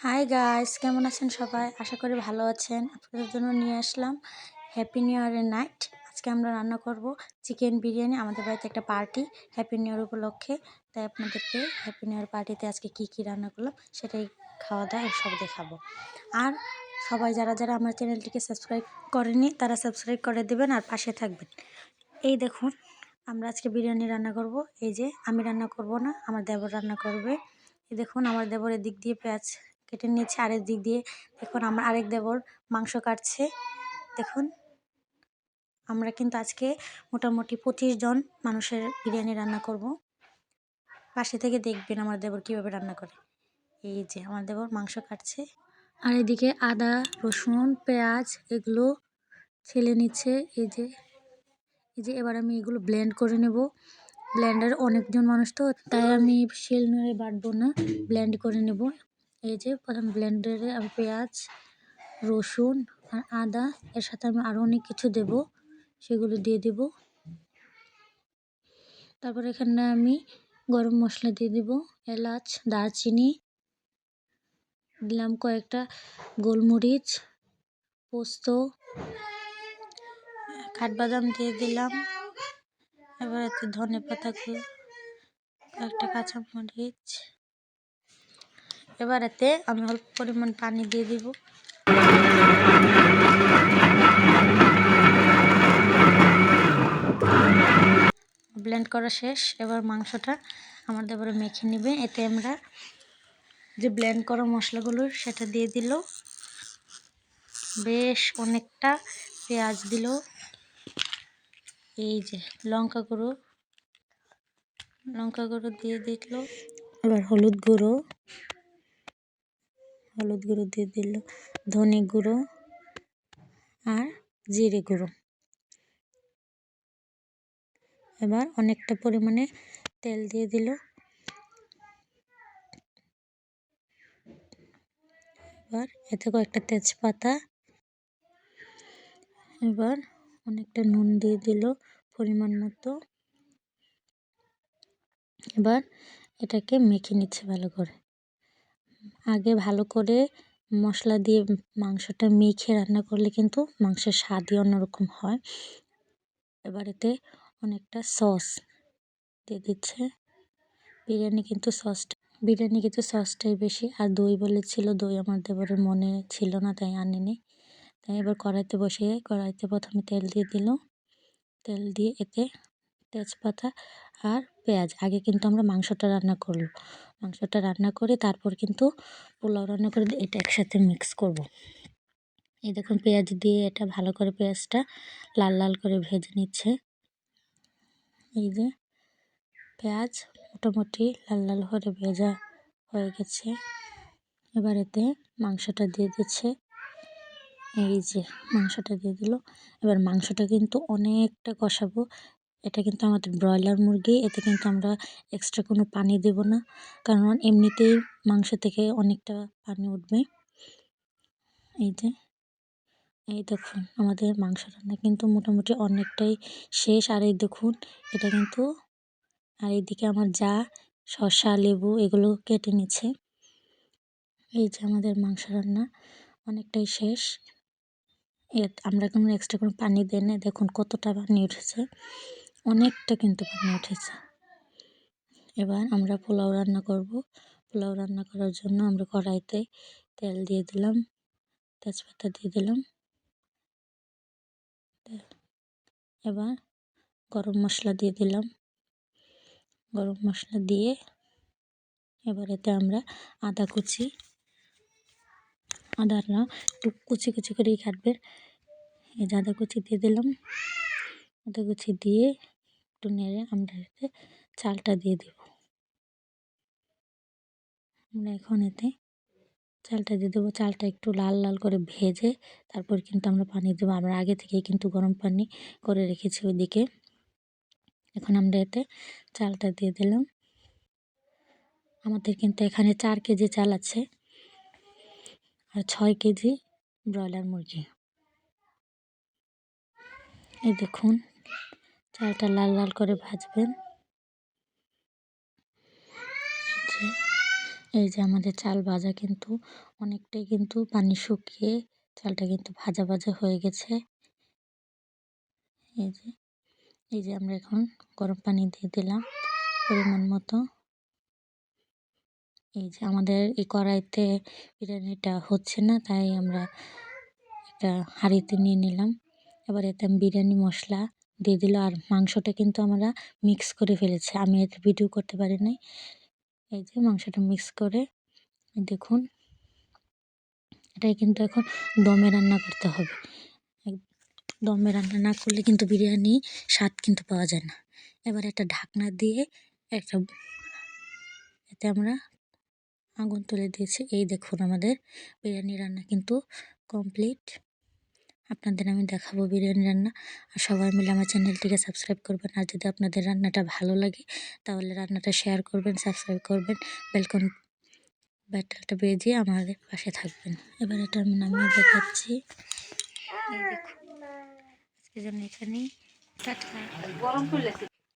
Hi guys, কেমন আছেন সবাই? আশা করি ভালো আছেন। আপনাদের জন্য নিয়ে আসলাম হ্যাপি নিউ ইয়ারের নাইট। আজকে আমরা রান্না করব চিকেন বিরিয়ানি। আমাদের বাড়িতে একটা পার্টি হ্যাপি নিউ ইয়ার উপলক্ষে, তাই আপনাদেরকে হ্যাপি নিউ ইয়ার পার্টিতে আজকে কি রান্না করলাম সেটাই খাওয়া দাওয়া সব দেখাবো। আর সবাই যারা যারা আমার চ্যানেলটিকে সাবস্ক্রাইব করেনি তারা সাবস্ক্রাইব করে দেবেন আর পাশে থাকবেন। এই দেখুন, আমরা আজকে বিরিয়ানি রান্না করব। এই যে আমি রান্না করব না, আমার দেবর রান্না করবে। এই দেখুন, আমার দেবর এদিক দিয়ে পেঁয়াজ কেটে নিয়েছে, আরেক দিক দিয়ে দেখুন আমার আরেক দেবর মাংস কাটছে। দেখুন, আমরা কিন্তু আজকে মোটামুটি 25 জন মানুষের বিরিয়ানি রান্না করব। পাশে থেকে দেখবেন আমার দেবর কীভাবে রান্না করে। এই যে আমার দেবর মাংস কাটছে, আর এদিকে আদা রসুন পেঁয়াজ এগুলো ছেলে নিচ্ছে। এই যে এবার আমি এগুলো ব্লেন্ড করে নেব। ব্লেন্ডার অনেকজন মানুষ তো, তাই আমি শিলনোড়ায় বাটবো না, ব্লেন্ড করে নেব। এই যে প্রথম ব্লেন্ডারে আমি পেঁয়াজ রসুন আর আদা, এর সাথে আমি আরও অনেক কিছু দেব, সেগুলো দিয়ে দেব। তারপর এখানে আমি গরম মশলা দিয়ে দেব, এলাচ দারচিনি দিলাম, কয়েকটা গোলমরিচ, পোস্ত, কাঠবাদাম দিয়ে দিলাম। এবার এতে ধনে পাতা, কয়েকটা কাঁচামরিচ। এবার এতে আমি অল্প পরিমাণ পানি দিয়ে দিব। ব্লেন্ড করা শেষ। এবার মাংসটা আমার দেবরে মেখে নেবে। এতে আমরা যে ব্লেন্ড করা মশলাগুলো সেটা দিয়ে দিল, বেশ অনেকটা পেঁয়াজ দিল। এই যে লঙ্কা গুঁড়ো দিয়ে দিল। এবার হলুদ গুঁড়ো দিয়ে দিল, ধনে গুঁড়ো আর জিরে গুঁড়ো। এবার অনেকটা পরিমাণে তেল দিয়ে দিল। এবার এতে কয়েকটা তেজপাতা, এবার অনেকটা নুন দিয়ে দিল পরিমাণ মতো। এবার এটাকে মেখে নিচ্ছে ভালো করে। আগে ভালো করে মশলা দিয়ে মাংসটা মেখে রান্না করলে কিন্তু মাংসের স্বাদই অন্যরকম হয়। এবার এতে অনেকটা সস দিয়ে দিচ্ছে। বিরিয়ানি কিন্তু সসটাই বেশি। আর দই বলেছিল, দই আমার দেবরের মনে ছিল না তাই আনেনি। তাই এবার কড়াইতে প্রথমে তেল দিয়ে দিল। তেল দিয়ে এতে তেজপাতা আর পেঁয়াজ, আগে কিন্তু আমরা মাংসটা রান্না করে তারপর কিন্তু পোলাও রান্না করে এটা একসাথে মিক্স করব। এই দেখুন, পেঁয়াজ দিয়ে এটা ভালো করে পেঁয়াজটা লাল লাল করে ভেজে নিচ্ছে। এই যে পেঁয়াজ মোটামুটি লাল লাল করে ভেজা হয়ে গেছে। এবার এতে মাংসটা দিয়ে দিচ্ছে। এই যে মাংসটা দিয়ে দিল। এবার মাংসটা কিন্তু অনেকটা কষাবো। এটা কিন্তু আমাদের ব্রয়লার মুরগি, এতে কিন্তু আমরা এক্সট্রা কোনো পানি দেব না, কারণ এমনিতেই মাংস থেকে অনেকটা পানি উঠবে। এই দেখুন আমাদের মাংস রান্না কিন্তু মোটামুটি অনেকটাই শেষ। আর এই দেখুন এটা কিন্তু, আর এইদিকে আমার যা শসা লেবু এগুলো কেটে নিচ্ছে। এই যে আমাদের মাংস রান্না অনেকটাই শেষ। আমরা কোনো এক্সট্রা কোনো পানি দিই না। দেখুন কতটা পানি উঠেছে, অনেকটা কিন্তু পানি উঠেছে। এবার আমরা পোলাও রান্না করব। পোলাও রান্না করার জন্য আমরা কড়াইতে তেল দিয়ে দিলাম, তেজপাতা দিয়ে দিলাম। এবার গরম মশলা দিয়ে দিলাম। গরম মশলা দিয়ে এবার এতে আমরা আদা না একটু কুচি করেই কাটবেন। এই যে আদা কুচি দিয়ে দিলাম। আদা কুচি দিয়ে একটু নেড়ে আমরা এতে চালটা দিয়ে দেব। আমরা এখন এতে চালটা দিয়ে দেবো। চালটা একটু লাল লাল করে ভেজে তারপর কিন্তু আমরা পানি দেবো। আমরা আগে থেকেই কিন্তু গরম পানি করে রেখেছি ওইদিকে। এখন আমরা এতে চালটা দিয়ে দিলাম। আমাদের কিন্তু এখানে 4 কেজি চাল আছে আর 6 কেজি ব্রয়লার মুরগি। এই দেখুন চালটা লাল লাল করে ভাজবেন। এই যে আমাদের চাল ভাজা কিন্তু অনেকটাই কিন্তু পানি শুকিয়ে চালটা কিন্তু ভাজা ভাজা হয়ে গেছে। এই যে আমরা এখন গরম পানি দিয়ে দিলাম পরিমাণ মতো। এই যে আমাদের এই কড়াইতে বিরিয়ানিটা হচ্ছে না, তাই আমরা একটা হাঁড়িতে নিয়ে নিলাম। এবার এতে আমি বিরিয়ানি মশলা দিয়ে দিল, আর মাংসটা কিন্তু আমরা মিক্স করে ফেলেছি, আমি এতে ভিডিও করতে পারি নাই। এই যে মাংসটা মিক্স করে দেখুন, এটাই কিন্তু এখন দমে রান্না করতে হবে। দমে রান্না না করলে কিন্তু বিরিয়ানি স্বাদ কিন্তু পাওয়া যায় না। এবার একটা ঢাকনা দিয়ে এতে আমরা আগুন তুলে দিয়েছি। এই দেখুন আমাদের বিরিয়ানি রান্না কিন্তু কমপ্লিট। আপনাদের আমি দেখাবো বিরিয়ানি রান্না। আর সবাই মিলে আমার চ্যানেলটিকে সাবস্ক্রাইব করবেন। আর যদি আপনাদের রান্নাটা ভালো লাগে তাহলে রান্নাটা শেয়ার করবেন, সাবস্ক্রাইব করবেন, বেলটা বেজিয়ে আমাদের পাশে থাকবেন। এবার এটা আমি নামিয়ে দেখাচ্ছি। এই দেখুন আজকে যেন এখানেই টাটা।